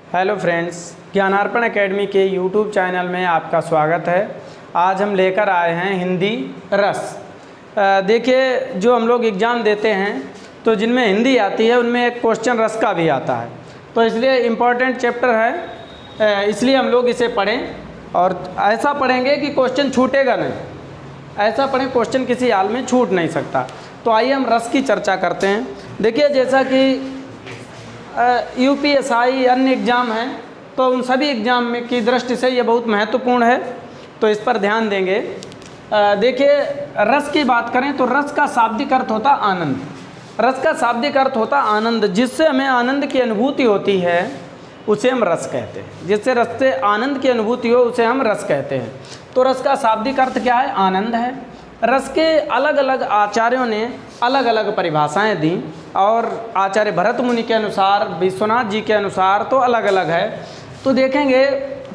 Hello friends, ज्ञानार्पण academy के YouTube channel में आपका स्वागत है। आज हम लेकर आए हैं हिंदी रस। देखिए, जो हम लोग एग्ज़ाम देते हैं तो जिनमें हिंदी आती है उनमें एक क्वेश्चन रस का भी आता है, तो इसलिए इम्पॉर्टेंट चैप्टर है, इसलिए हम लोग इसे पढ़ें और ऐसा पढ़ेंगे कि क्वेश्चन छूटेगा नहीं। ऐसा पढ़ें क्वेश्चन किसी हाल में छूट नहीं सकता। तो आइए हम रस की चर्चा करते हैं। देखिए, जैसा कि यूपीएसआई अन्य एग्ज़ाम हैं तो उन सभी एग्ज़ाम में की दृष्टि से ये बहुत महत्वपूर्ण है, तो इस पर ध्यान देंगे। देखिए, रस की बात करें तो रस का शाब्दिक अर्थ होता आनंद। रस का शाब्दिक अर्थ होता आनंद, जिससे हमें आनंद की अनुभूति होती है उसे हम रस कहते हैं। जिससे रस से आनंद की अनुभूति हो उसे हम रस कहते हैं। तो रस का शाब्दिक अर्थ क्या है? आनंद है। रस के अलग अलग आचार्यों ने अलग अलग परिभाषाएं दी और आचार्य भरत मुनि के अनुसार, विश्वनाथ जी के अनुसार तो अलग अलग है। तो देखेंगे,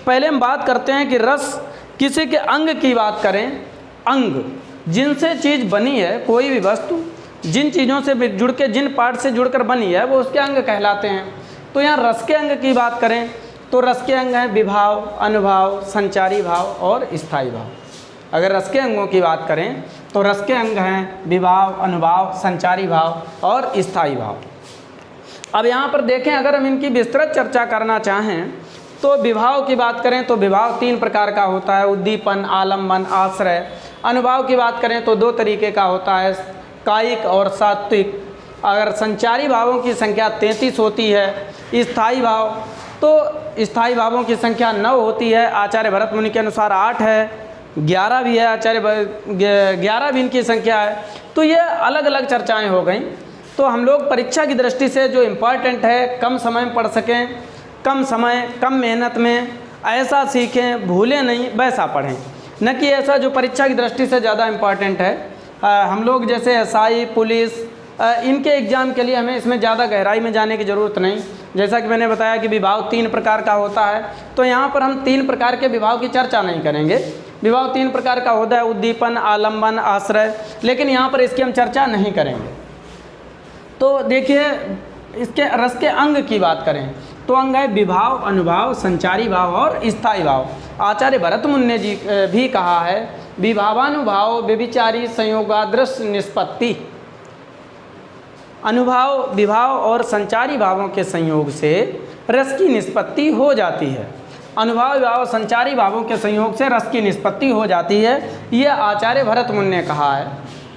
पहले हम बात करते हैं कि रस किसी के अंग की बात करें। अंग, जिनसे चीज़ बनी है, कोई भी वस्तु जिन चीज़ों से जुड़ के, जिन पार्ट से जुड़कर बनी है वो उसके अंग कहलाते हैं। तो यहाँ रस के अंग की बात करें तो रस के अंग हैं विभाव, अनुभाव, संचारी भाव और स्थायी भाव। अगर रस के अंगों की बात करें तो रस के अंग हैं विभाव, अनुभाव, संचारी भाव और स्थायी भाव। अब यहाँ पर देखें, अगर हम इनकी विस्तृत चर्चा करना चाहें तो विभाव की बात करें तो विभाव 3 प्रकार का होता है: उद्दीपन, आलम्बन, आश्रय। अनुभाव की बात करें तो 2 तरीके का होता है, कायिक और सात्विक। अगर संचारी भावों की संख्या 33 होती है। स्थायी भाव, तो स्थायी भावों की संख्या 9 होती है। आचार्य भरत मुनि के अनुसार 8 है, 11 भी है, 11 भी इनकी संख्या है। तो ये अलग अलग चर्चाएं हो गई। तो हम लोग परीक्षा की दृष्टि से जो इम्पॉर्टेंट है, कम समय में पढ़ सकें, कम समय कम मेहनत में ऐसा सीखें, भूलें नहीं, वैसा पढ़ें, न कि ऐसा जो परीक्षा की दृष्टि से ज़्यादा इम्पॉर्टेंट है। हम लोग जैसे एसआई, पुलिस, इनके एग्ज़ाम के लिए हमें इसमें ज़्यादा गहराई में जाने की ज़रूरत नहीं। जैसा कि मैंने बताया कि विभाव 3 प्रकार का होता है, तो यहाँ पर हम 3 प्रकार के विभाव की चर्चा नहीं करेंगे। विभाव 3 प्रकार का होता है, उद्दीपन, आलम्बन, आश्रय, लेकिन यहाँ पर इसकी हम चर्चा नहीं करेंगे। तो देखिए, इसके रस के अंग की बात करें तो अंग है विभाव, अनुभाव, संचारी भाव और स्थायी भाव। आचार्य भरत मुनि जी भी कहा है, विभावानुभाव व्यभिचारी संयोगादृश निष्पत्ति। अनुभाव, विभाव और संचारी भावों के संयोग से रस की निष्पत्ति हो जाती है। अनुभाव, विभाव, संचारी भावों के संयोग से रस की निष्पत्ति हो जाती है, ये आचार्य भरत मुनि ने कहा है।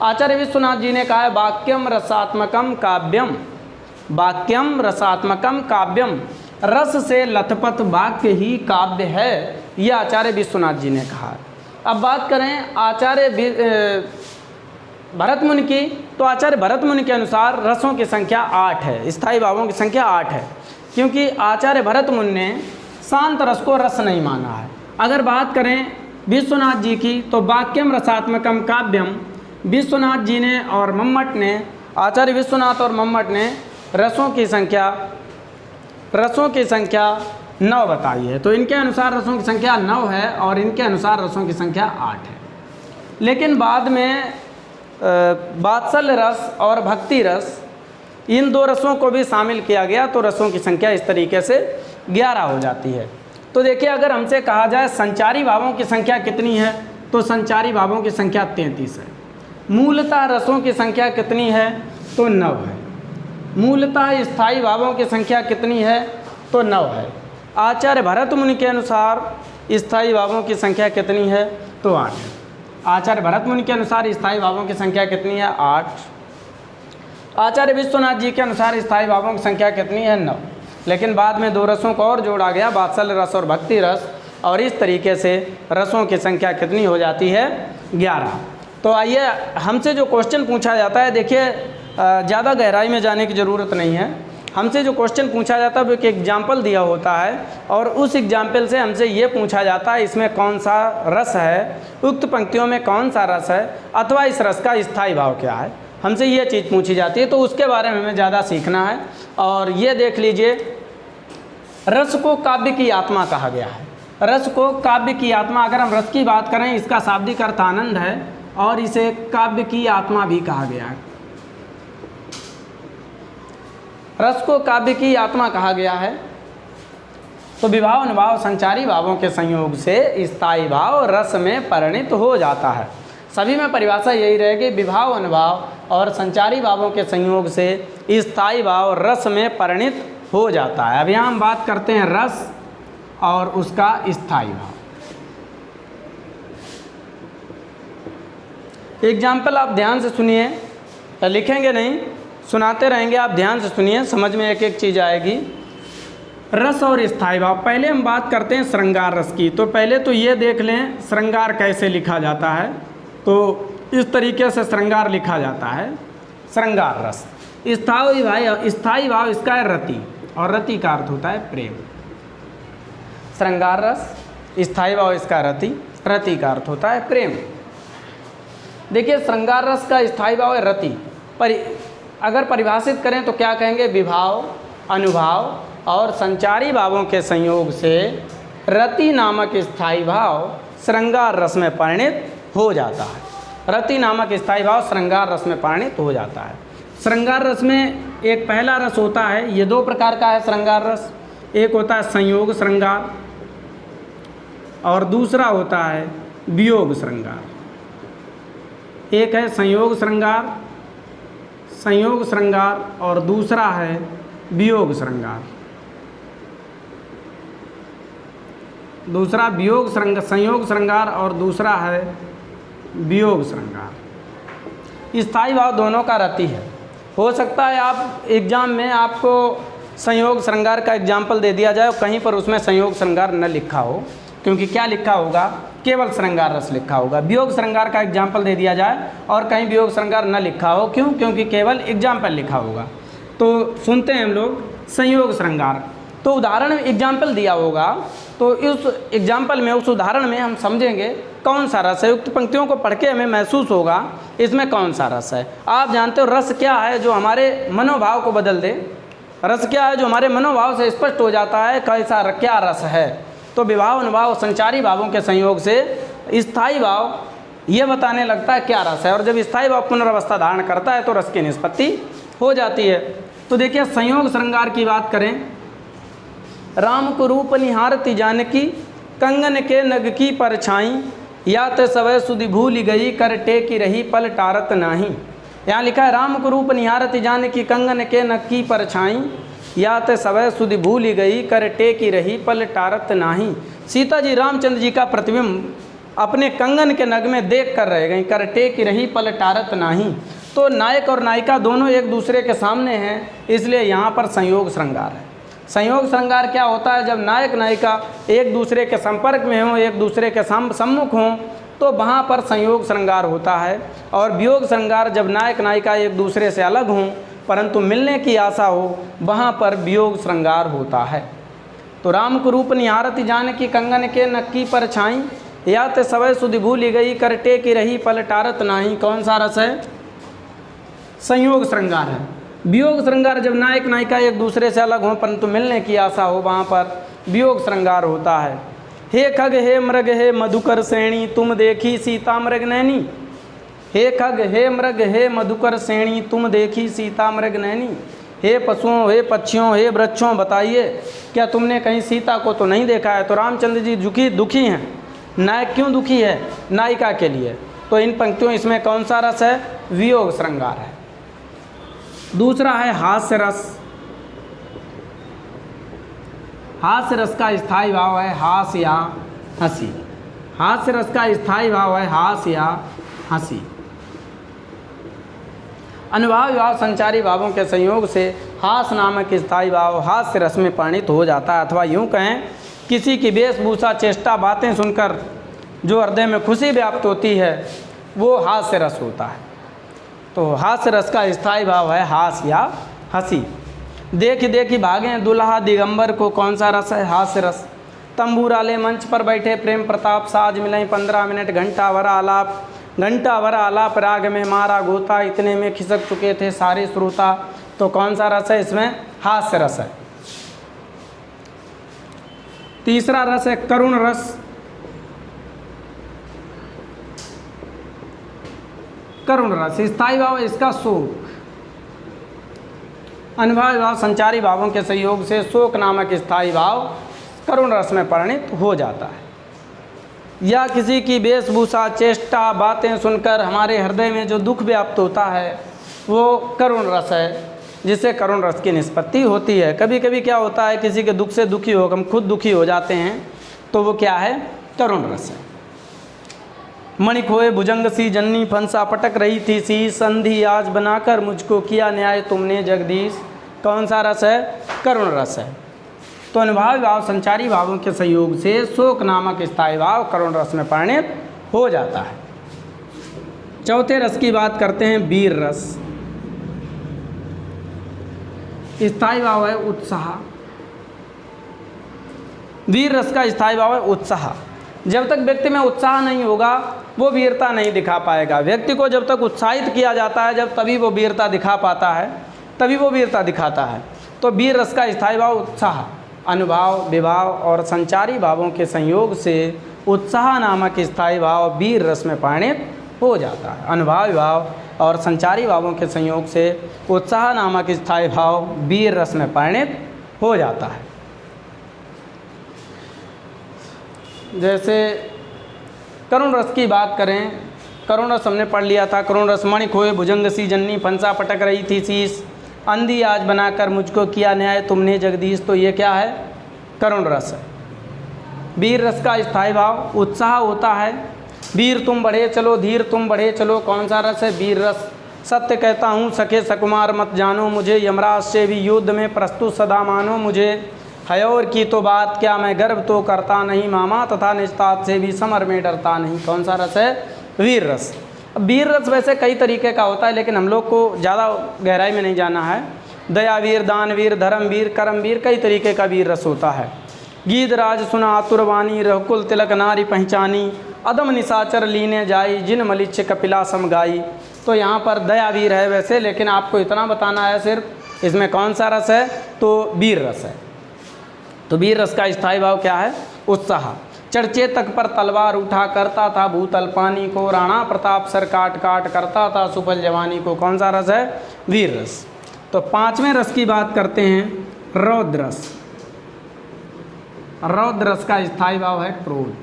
आचार्य विश्वनाथ जी ने कहा है, वाक्यम रसात्मकम काव्यम, वाक्यम रसात्मकम काव्यम, रस से लथपथ वाक्य ही काव्य है, ये आचार्य विश्वनाथ जी ने कहा है। अब बात करें आचार्य भरत मुनि की, तो आचार्य भरत मुनि के अनुसार रसों की संख्या 8 है, स्थायी भावों की संख्या 8 है, क्योंकि आचार्य भरत मुनि ने शांत रस को रस नहीं माना है। अगर बात करें विश्वनाथ जी की तो वाक्यम रसात्मकम काव्यम, विश्वनाथ जी ने और मम्मट ने, आचार्य विश्वनाथ और मम्मट ने रसों की संख्या 9 बताई है। तो इनके अनुसार रसों की संख्या 9 है और इनके अनुसार रसों की संख्या 8 है। लेकिन बाद में वात्सल्य रस और भक्ति रस, इन 2 रसों को भी शामिल किया गया, तो रसों की संख्या इस तरीके से 11 हो जाती है। तो देखिए, अगर हमसे कहा जाए संचारी भावों की संख्या कितनी है, तो संचारी भावों की संख्या 33 है। मूलतः रसों की संख्या कितनी है, तो 9 है। मूलतः स्थायी भावों की संख्या कितनी है, तो 9 है। आचार्य भरत मुनि के अनुसार स्थायी भावों की संख्या कितनी है, तो 8 है। आचार्य भरत मुनि के अनुसार स्थायी भावों की संख्या कितनी है, 8। आचार्य विश्वनाथ जी के अनुसार स्थायी भावों की संख्या कितनी है, 9। लेकिन बाद में 2 रसों को और जोड़ा गया, वात्सल्य रस और भक्ति रस, और इस तरीके से रसों की संख्या कितनी हो जाती है, 11। तो आइए, हमसे जो क्वेश्चन पूछा जाता है, देखिए ज़्यादा गहराई में जाने की ज़रूरत नहीं है। हमसे जो क्वेश्चन पूछा जाता है वो एक एग्जाम्पल दिया होता है और उस एग्जाम्पल से हमसे ये पूछा जाता है इसमें कौन सा रस है, उक्त पंक्तियों में कौन सा रस है, अथवा इस रस का स्थायी भाव क्या है। हमसे ये चीज़ पूछी जाती है, तो उसके बारे में हमें ज़्यादा सीखना है। और ये देख लीजिए, रस को काव्य की आत्मा कहा गया है। रस को काव्य की आत्मा, अगर हम रस की बात करें, इसका शाब्दिक अर्थ आनंद है और इसे काव्य की आत्मा भी कहा गया है। रस को काव्य की आत्मा कहा गया है। तो विभाव अनुभाव संचारी भावों के संयोग से स्थायी भाव रस में परिणित हो जाता है। सभी में परिभाषा यही रहेगी, विभाव अनुभाव और संचारी भावों के संयोग से स्थायी भाव रस में परिणित हो जाता है। अभी हम बात करते हैं रस और उसका स्थायी भाव। एग्जाम्पल आप ध्यान से सुनिए, लिखेंगे नहीं, सुनाते रहेंगे, आप ध्यान से सुनिए, समझ में एक एक चीज़ आएगी। रस और स्थायी भाव। पहले हम बात करते हैं श्रृंगार रस की। तो पहले तो ये देख लें श्रृंगार कैसे लिखा जाता है। तो इस तरीके से श्रृंगार लिखा जाता है, श्रृंगार रस। स्थायी भाव इसका है रति, और रति का अर्थ होता है प्रेम। श्रृंगार रस, स्थायी भाव इसका रति, रति का अर्थ होता है प्रेम। देखिए श्रृंगार रस का स्थायी भाव है रति, पर अगर परिभाषित करें तो क्या कहेंगे, विभाव अनुभाव और संचारी भावों के संयोग से रति नामक स्थायी भाव श्रृंगार रस में परिणित हो जाता है। रति नामक स्थायी भाव श्रृंगार रस में परिणित हो जाता है। श्रृंगार रस में एक पहला रस होता है, ये दो प्रकार का है श्रृंगार रस। एक होता है संयोग श्रृंगार और दूसरा होता है वियोग श्रृंगार। एक है संयोग श्रृंगार और दूसरा है वियोग श्रृंगार। दूसरा संयोग श्रृंगार और दूसरा है वियोग श्रृंगार। स्थायी भाव दोनों का रति है। हो सकता है आप एग्जाम में आपको संयोग श्रृंगार का एग्जाम्पल दे दिया जाए और कहीं पर उसमें संयोग श्रृंगार न लिखा हो, क्योंकि क्या लिखा होगा, केवल श्रृंगार रस लिखा होगा। वियोग श्रृंगार का एग्जाम्पल दे दिया जाए और कहीं वियोग श्रृंगार न लिखा हो, क्यों, क्योंकि केवल एग्जाम्पल लिखा होगा। तो सुनते हैं हम लोग संयोग श्रृंगार। तो उदाहरण एग्जाम्पल दिया होगा, तो उस एग्जाम्पल में, उस उदाहरण में हम समझेंगे कौन सा रस है। युक्त पंक्तियों को पढ़ के हमें महसूस होगा इसमें कौन सा रस है। आप जानते हो रस क्या है जो हमारे मनोभाव को बदल दे। रस क्या है जो हमारे मनोभाव से स्पष्ट हो जाता है कैसा क्या रस है। तो विभाव अनुभाव संचारी भावों के संयोग से स्थायी भाव ये बताने लगता है क्या रस है, और जब स्थायी भाव पुनर्वस्था धारण करता है तो रस की निष्पत्ति हो जाती है। तो देखिए संयोग श्रृंगार की बात करें, राम को रूप निहारती जानकी, कंगन के नग की परछाई, या ते सवै सुधि भूल गई, कर टेकी रही पल टारत नाही। यहाँ लिखा है राम को रूप निहारती जानकी, कंगन के नग की परछाई, या ते सवै सुधि भूल गई, कर टेकी रही पल टारत नाही। सीता जी रामचंद्र जी का प्रतिबिंब अपने कंगन के नग में देख कर रह गई, कर टेकी रही पल टारत नाही। तो नायक और नायिका दोनों एक दूसरे के सामने हैं, इसलिए यहाँ पर संयोग श्रृंगार है। संयोग श्रृंगार क्या होता है, जब नायक नायिका एक दूसरे के संपर्क में हों, एक दूसरे के सम्मुख हों, तो वहाँ पर संयोग श्रृंगार होता है। और वियोग श्रृंगार जब नायक नायिका एक दूसरे से अलग हों परंतु मिलने की आशा हो, वहाँ पर वियोग श्रृंगार होता है। तो राम को रूप निहारती जानकी, कंगन के नक्की पर छाई, या ते सवै सुधि भूली गई, कर टेकी रही पल टारत नाही। कौन सा रस है, संयोग श्रृंगार है। वियोग श्रृंगार जब नायक नायिका एक दूसरे से अलग हों परंतु मिलने की आशा हो, वहाँ पर वियोग श्रृंगार होता है। हे खग हे मृग हे मधुकर श्रेणी, तुम देखी सीता मृग नैनी। हे खग हे मृग हे मधुकर श्रेणी, तुम देखी सीता मृग नैनी। हे पशुओं हे पक्षियों हे वृक्षों, बताइए क्या तुमने कहीं सीता को तो नहीं देखा है। तो रामचंद्र जी दुखी हैं। नायक क्यों दुखी है, नायिका के लिए। तो इन पंक्तियों इसमें कौन सा रस है, वियोग श्रृंगार है। दूसरा है हास्य रस। हास्य रस का स्थायी भाव है हास या हंसी। हास्य रस का स्थायी भाव है हास या हंसी। अनुभाव विभाव संचारी भावों के संयोग से हास नामक स्थायी भाव हास्य रस में परिणित हो जाता है, अथवा यूँ कहें किसी की वेशभूषा चेष्टा बातें सुनकर जो हृदय में खुशी व्याप्त होती है वो हास्य रस होता है। तो हास्य रस का स्थायी भाव है हास या हंसी। देखी देखी भागें दुल्हा दिगंबर को, कौन सा रस है, हास्य रस। तंबूराले मंच पर बैठे प्रेम प्रताप, साज मिलें 15 मिनट, घंटा भर आलाप राग में मारा गोता, इतने में खिसक चुके थे सारे श्रोता। तो कौन सा रस है, इसमें हास्य रस है। तीसरा रस है करुण रस। करुण रस स्थायी भाव इसका शोक। अनुभाव विभाव संचारी भावों के संयोग से शोक नामक स्थायी भाव करुण रस में परिणित हो जाता है। या किसी की वेशभूषा, चेष्टा, बातें सुनकर हमारे हृदय में जो दुख व्याप्त होता है वो करुण रस है, जिससे करुण रस की निष्पत्ति होती है। कभी कभी क्या होता है, किसी के दुख से दुखी हो, हम खुद दुखी हो जाते हैं, तो वो क्या है, करुण रस है। मणि खोए भुजंग सी जननी, फंसा पटक रही थी सी, संधि आज बनाकर मुझको किया न्याय तुमने जगदीश। कौन सा रस है, करुण रस है। तो अनुभावी भाव संचारी भावों के संयोग से शोक नामक स्थायी भाव करुण रस में परिणित हो जाता है। चौथे रस की बात करते हैं, वीर रस। स्थायी भाव है उत्साह। वीर रस का स्थायी भाव है उत्साह। जब तक व्यक्ति में उत्साह नहीं होगा वो वीरता नहीं दिखा पाएगा। व्यक्ति को जब तक उत्साहित किया जाता है, जब तभी वो वीरता दिखा पाता है, तभी वो वीरता दिखाता है। तो वीर रस का स्थायी भाव उत्साह। अनुभाव, विभाव और संचारी भावों के संयोग से उत्साह नामक स्थायी भाव वीर रस में परिणित हो जाता है। अनुभाव, विभाव और संचारी भावों के संयोग से उत्साह नामक स्थायी भाव वीर रस में परिणित हो जाता है। जैसे करुण रस की बात करें, करुण रस हमने पढ़ लिया था। करुण रस, मणि खोए भुजंग सी जननी, फंसा पटक रही थी शीश, अंधी आज बनाकर मुझको किया न्याय तुमने जगदीश। तो ये क्या है, करुण रस है। वीर रस का स्थायी भाव उत्साह होता है। वीर तुम बढ़े चलो, धीर तुम बढ़े चलो। कौन सा रस है, वीर रस। सत्य कहता हूँ सखे सकुमार मत जानो मुझे, यमराज से भी युद्ध में प्रस्तुत सदा मानो मुझे। हयोर की तो बात क्या, मैं गर्व तो करता नहीं मामा, तथा निस्तात से भी समर में डरता नहीं। कौन सा रस है, वीर रस। अब वीर रस वैसे कई तरीके का होता है, लेकिन हम लोग को ज़्यादा गहराई में नहीं जाना है। दयावीर, दानवीर, धर्मवीर, कर्मवीर, कई तरीके का वीर रस होता है। गीधराज सुना आतुरवाणी, रघुकुल तिलक नारी पहचानी, अदम निशाचर लीने जाई, जिन मलिच्छ कपिला सम गाई। तो यहाँ पर दयावीर है वैसे, लेकिन आपको इतना बताना है सिर्फ इसमें कौन सा रस है, तो वीर रस है। तो वीर रस का स्थायी भाव क्या है, उत्साह। चर्चे तक पर तलवार उठा करता था भूतल पानी को, राणा प्रताप सर काट काट करता था सुफल जवानी को। कौन सा रस है, वीर रस। तो पांचवें रस की बात करते हैं, रौद्र रस। रौद्र रस का स्थायी भाव है क्रोध।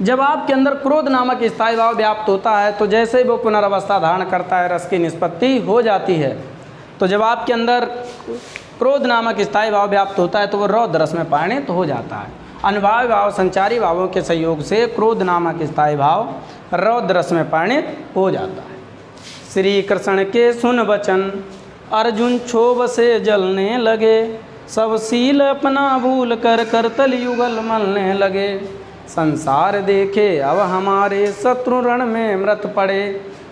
जब आपके अंदर क्रोध नामक स्थायी भाव व्याप्त होता है, तो जैसे ही वो पुनर्वस्था धारण करता है, रस की निष्पत्ति हो जाती है। तो जब आपके अंदर क्रोध नामक स्थायी भाव व्याप्त होता है, तो वो रौद्र रस में परिणित हो जाता है। अनुभाव भाव संचारी भावों के संयोग से क्रोध नामक स्थायी भाव रौद्र रस में परिणित हो जाता है। श्री कृष्ण के सुन वचन, अर्जुन क्षोभ से जलने लगे, सब शील अपना भूल कर करतल युगल मलने लगे। संसार देखे अब हमारे शत्रु रण में मृत पड़े।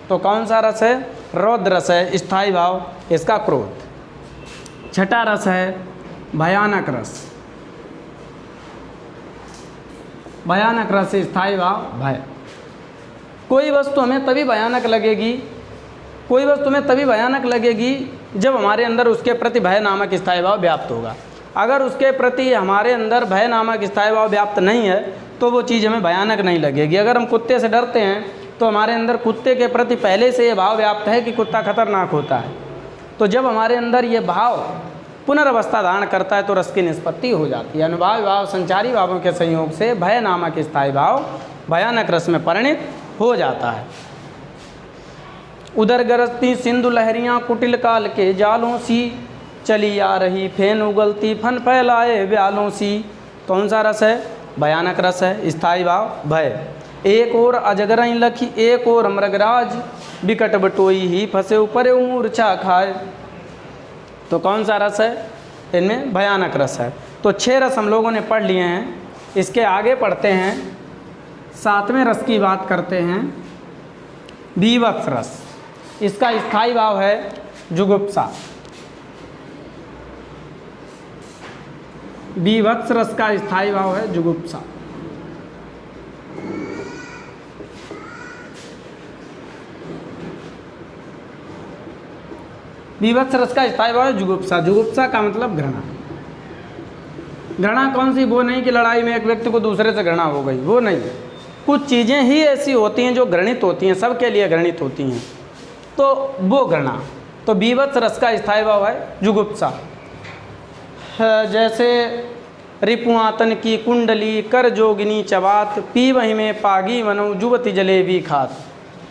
तो कौन सा रस है, रौद्र रस है, स्थायी भाव इसका क्रोध। छठा रस है भयानक रस। भयानक रस स्थायी भाव भय। कोई वस्तु हमें तभी भयानक लगेगी, कोई वस्तु हमें तभी भयानक लगेगी जब हमारे अंदर उसके प्रति भय नामक स्थायी भाव व्याप्त होगा। अगर उसके प्रति हमारे अंदर भय नामक स्थायी भाव व्याप्त नहीं है, तो वो चीज़ हमें भयानक नहीं लगेगी। अगर हम कुत्ते से डरते हैं, तो हमारे अंदर कुत्ते के प्रति पहले से ये भाव व्याप्त है कि कुत्ता खतरनाक होता है। तो जब हमारे अंदर ये भाव पुनर्वस्था धारण करता है, तो रस की निष्पत्ति हो जाती है। अनुभाव भाव संचारी भावों के संयोग से भय नामक स्थायी भाव भयानक रस में परिणित हो जाता है। उधर गरजती सिंधु लहरियाँ कुटिल काल के जालों सी, चली आ रही फेन उगलती फन फैलाए ब्यालों सी। कौन सा रस है, भयानक रस है, स्थायी भाव भय। एक और अजगरई लखी, एक और मृगराज, बिकट बटोई ही फंसे ऊपर मूर्छा खाए। तो कौन सा रस है, इनमें भयानक रस है। तो 6 रस हम लोगों ने पढ़ लिए हैं। इसके आगे पढ़ते हैं, 7वें रस की बात करते हैं, बीभत्स रस। इसका स्थायी भाव है जुगुप्सा। बीभत्स रस का स्थायी भाव है जुगुप्सा। बीभत्स रस का स्थायी भाव है जुगुप्सा। जुगुप्सा का मतलब घृणा। घृणा कौन सी, वो नहीं कि लड़ाई में एक व्यक्ति को दूसरे से घृणा हो गई, वो नहीं। कुछ चीज़ें ही ऐसी होती हैं जो घृणित होती हैं, सबके लिए घृणित होती हैं, तो वो घृणा। तो बीभत्स रस का स्थायी भाव है जुगुप्सा। जैसे रिपुआतन की कुंडली कर जोगिनी चबात पी वही में पागी वनो जुवती जलेबी खात।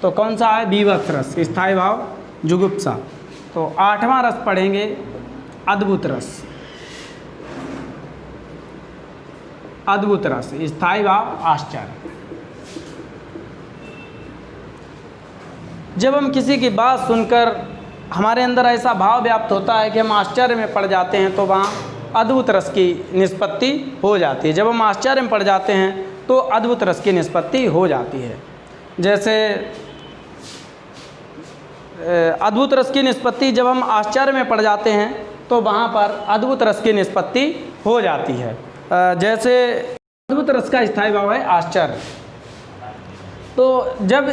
तो कौन सा है? बीभत्स रस, स्थायी भाव जुगुप्सा। तो 8वां रस पढ़ेंगे अद्भुत रस। अद्भुत रस, स्थायी भाव आश्चर्य। जब हम किसी की बात सुनकर हमारे अंदर ऐसा भाव व्याप्त होता है कि हम आश्चर्य में पड़ जाते हैं, तो वहाँ अद्भुत रस की निष्पत्ति हो जाती है। जब हम आश्चर्य में पड़ जाते हैं तो अद्भुत रस की निष्पत्ति हो जाती है। जैसे अद्भुत रस की निष्पत्ति जब हम आश्चर्य में पड़ जाते हैं तो वहाँ पर अद्भुत रस की निष्पत्ति हो जाती है। जैसे अद्भुत रस का स्थायी भाव है आश्चर्य। तो जब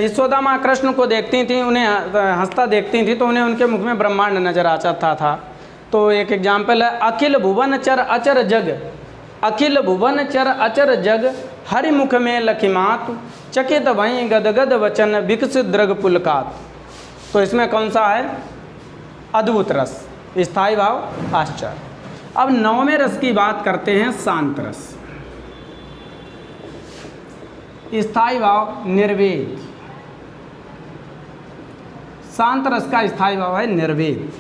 यशोदा माँ कृष्ण को देखती थी, उन्हें हंसता देखती थी, तो उन्हें उनके मुख में ब्रह्मांड नजर आता था। तो एक एग्जाम्पल है, अखिल भुवन चर अचर जग, अखिल भुवन चर अचर जग हरि मुख में लखिमात चकित वहीं गदगद वचन विकसित द्रग पुलकात। तो इसमें कौन सा है? अद्भुत रस, स्थायी भाव आश्चर्य। अब 9वें रस की बात करते हैं, शांत रस, स्थायी भाव निर्वेद। शांत रस का स्थायी भाव है निर्वेद।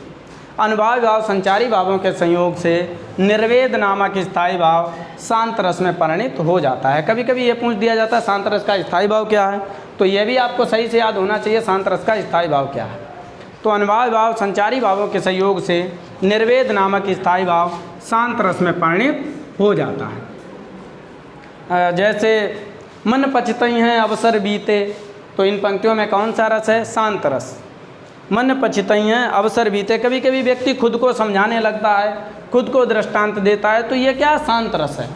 अनुभावी भाव संचारी भावों के संयोग से निर्वेद नामक स्थायी भाव शांत रस में परिणित हो जाता है। कभी कभी ये पूछ दिया जाता है शांत रस का स्थायी भाव क्या है, तो ये भी आपको सही से याद होना चाहिए शांत रस का स्थायी भाव क्या है। तो अनुभावी भाव संचारी भावों के संयोग से निर्वेद नामक स्थायी भाव शांत रस में परिणित हो जाता है। जैसे मन पछतई हैं अवसर बीते, तो इन पंक्तियों में कौन सा रस है? शांत रस। मन पछतई हैं अवसर बीते, कभी कभी व्यक्ति खुद को समझाने लगता है, खुद को दृष्टांत देता है, तो ये क्या शांत रस है।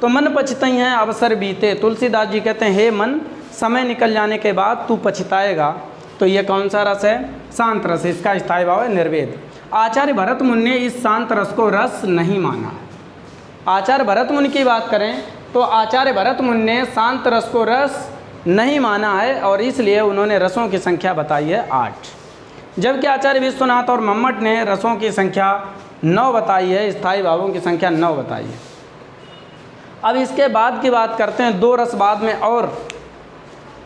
तो मन पछतई हैं अवसर बीते, तुलसीदास जी कहते हैं हे मन समय निकल जाने के बाद तू पछताएगा। तो ये कौन सा रस है? शांत रस। इसका स्थायी भाव है निर्वेद। आचार्य भरत मुनि ने इस शांत रस को रस नहीं माना। आचार्य भरत मुनि की बात करें तो आचार्य भरत मुनि ने शांत रस को रस नहीं माना है, और इसलिए उन्होंने रसों की संख्या बताई है 8, जबकि आचार्य विश्वनाथ और मम्मट ने रसों की संख्या 9 बताई है, स्थायी भावों की संख्या 9 बताई है। अब इसके बाद की बात करते हैं, 2 रस बाद में, और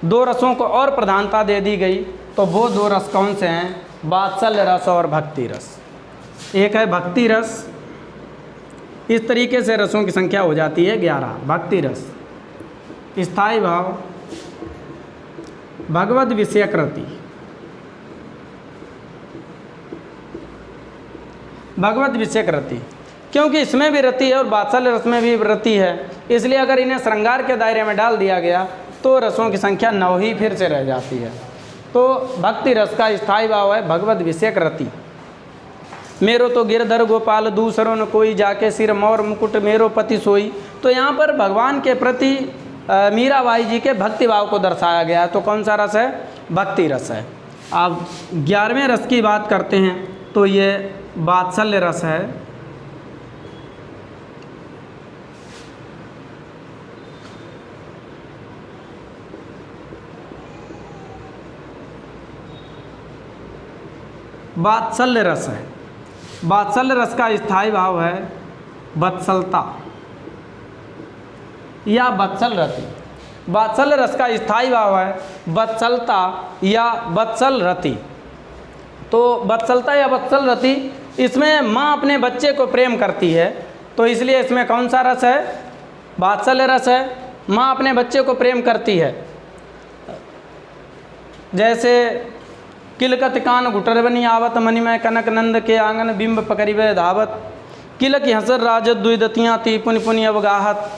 2 रसों को और प्रधानता दे दी गई। तो वो 2 रस कौन से हैं? वात्सल्य रस और भक्ति रस। एक है भक्ति रस, इस तरीके से रसों की संख्या हो जाती है 11। भक्ति रस, स्थायी भाव भगवद विषयक रति। भगवत विषयक रति, क्योंकि इसमें भी रति है और वात्सल्य रस में भी रति है, इसलिए अगर इन्हें श्रृंगार के दायरे में डाल दिया गया तो रसों की संख्या 9 ही फिर से रह जाती है। तो भक्ति रस का स्थायी भाव है भगवत विषयक रति। मेरो तो गिरधर गोपाल दूसरों न कोई जाके सिर मोर मुकुट मेरो पति सोई। तो यहाँ पर भगवान के प्रति मीराबाई जी के भक्ति भाव को दर्शाया गया। तो कौन सा रस है? भक्ति रस है। अब 11वें रस की बात करते हैं तो ये वात्सल्य रस है। वात्सल्य रस है। वात्सल्य रस का स्थायी भाव है वत्सलता या वत्सल रति। वात्सल्य रस का स्थायी भाव है वत्सलता या वत्सल रति। तो वत्सलता या वत्सल रति, इसमें माँ अपने बच्चे को प्रेम करती है, तो इसलिए इसमें कौन सा रस है? वात्सल्य रस है। माँ अपने बच्चे को प्रेम करती है। जैसे किलकत कान घुटरबनी आवत मणिमय कनक नंद के आंगन बिंब पकड़िबे धावत किलक हंसर राजत दुईदतियाँ ती पुनि पुनि अवगाहत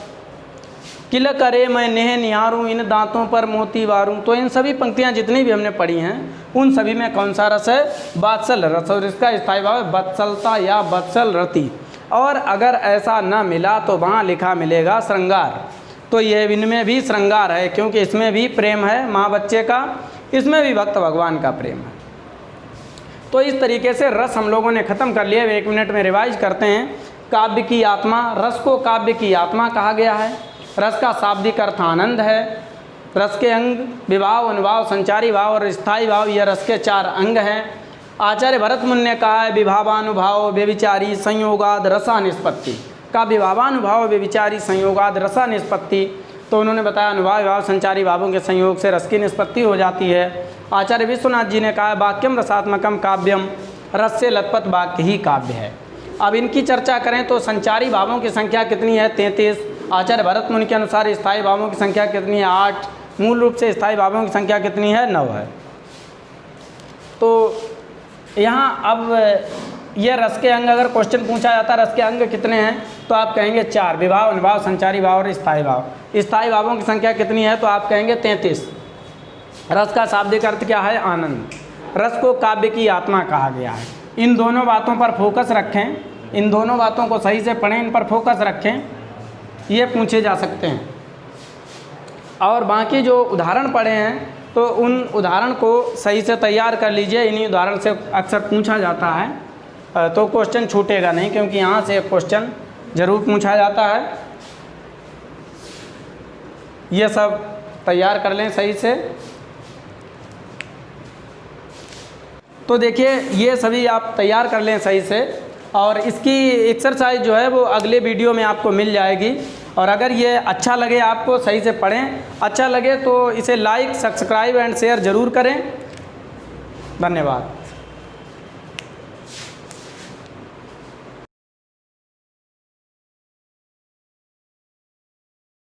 किलक अरे मैं नेह निहारूँ इन दांतों पर मोती वारूँ। तो इन सभी पंक्तियाँ जितनी भी हमने पढ़ी हैं उन सभी में कौन सा रस है? वात्सल रस, और इसका स्थायी भाव है वत्सलता या वत्सल रति। और अगर ऐसा न मिला तो वहाँ लिखा मिलेगा श्रृंगार। तो ये इनमें भी श्रृंगार है, क्योंकि इसमें भी प्रेम है माँ बच्चे का, इसमें भी भक्त भगवान का प्रेम है। तो इस तरीके से रस हम लोगों ने ख़त्म कर लिया। 1 मिनट में रिवाइज करते हैं। काव्य की आत्मा, रस को काव्य की आत्मा कहा गया है। रस का शाब्दिक अर्थ आनंद है। रस के अंग विभाव, अनुभाव, संचारी भाव और स्थायी भाव, यह रस के 4 अंग हैं। आचार्य भरत मुनि ने कहा है विभावानुभाव व्यभिचारी संयोगाद रसा निष्पत्ति का विभावानुभाव व्यभिचारी संयोगाद रसा निष्पत्ति, तो उन्होंने बताया अनुभाव विभाव संचारी भावों के संयोग से रस की निष्पत्ति हो जाती है। आचार्य विश्वनाथ जी ने कहा वाक्यम रसात्मकम काव्यम, रस से लथपथ वाक्य ही काव्य है। अब इनकी चर्चा करें तो संचारी भावों की संख्या कितनी है 33। आचार्य भरत मुनि के अनुसार स्थायी भावों की संख्या कितनी है 8। मूल रूप से स्थायी भावों की संख्या कितनी है 9 है। तो यहाँ अब ये रस के अंग अगर क्वेश्चन पूछा जाता रस के अंग कितने हैं तो आप कहेंगे 4, विभाव अनुभाव संचारी भाव और स्थायी भाव। स्थायी भावों की संख्या कितनी है तो आप कहेंगे 33। रस का शाब्दिक अर्थ क्या है आनंद। रस को काव्य की आत्मा कहा गया है। इन दोनों बातों पर फोकस रखें, इन दोनों बातों को सही से पढ़ें, इन पर फोकस रखें, ये पूछे जा सकते हैं। और बाकी जो उदाहरण पढ़े हैं तो उन उदाहरण को सही से तैयार कर लीजिए। इन्हीं उदाहरण से अक्सर पूछा जाता है, तो क्वेश्चन छूटेगा नहीं, क्योंकि यहाँ से क्वेश्चन ज़रूर पूछा जाता है। ये सब तैयार कर लें सही से। तो देखिए ये सभी आप तैयार कर लें सही से, और इसकी एक्सरसाइज जो है वो अगले वीडियो में आपको मिल जाएगी। और अगर ये अच्छा लगे आपको, सही से पढ़ें, अच्छा लगे तो इसे लाइक सब्सक्राइब एंड शेयर ज़रूर करें। धन्यवाद।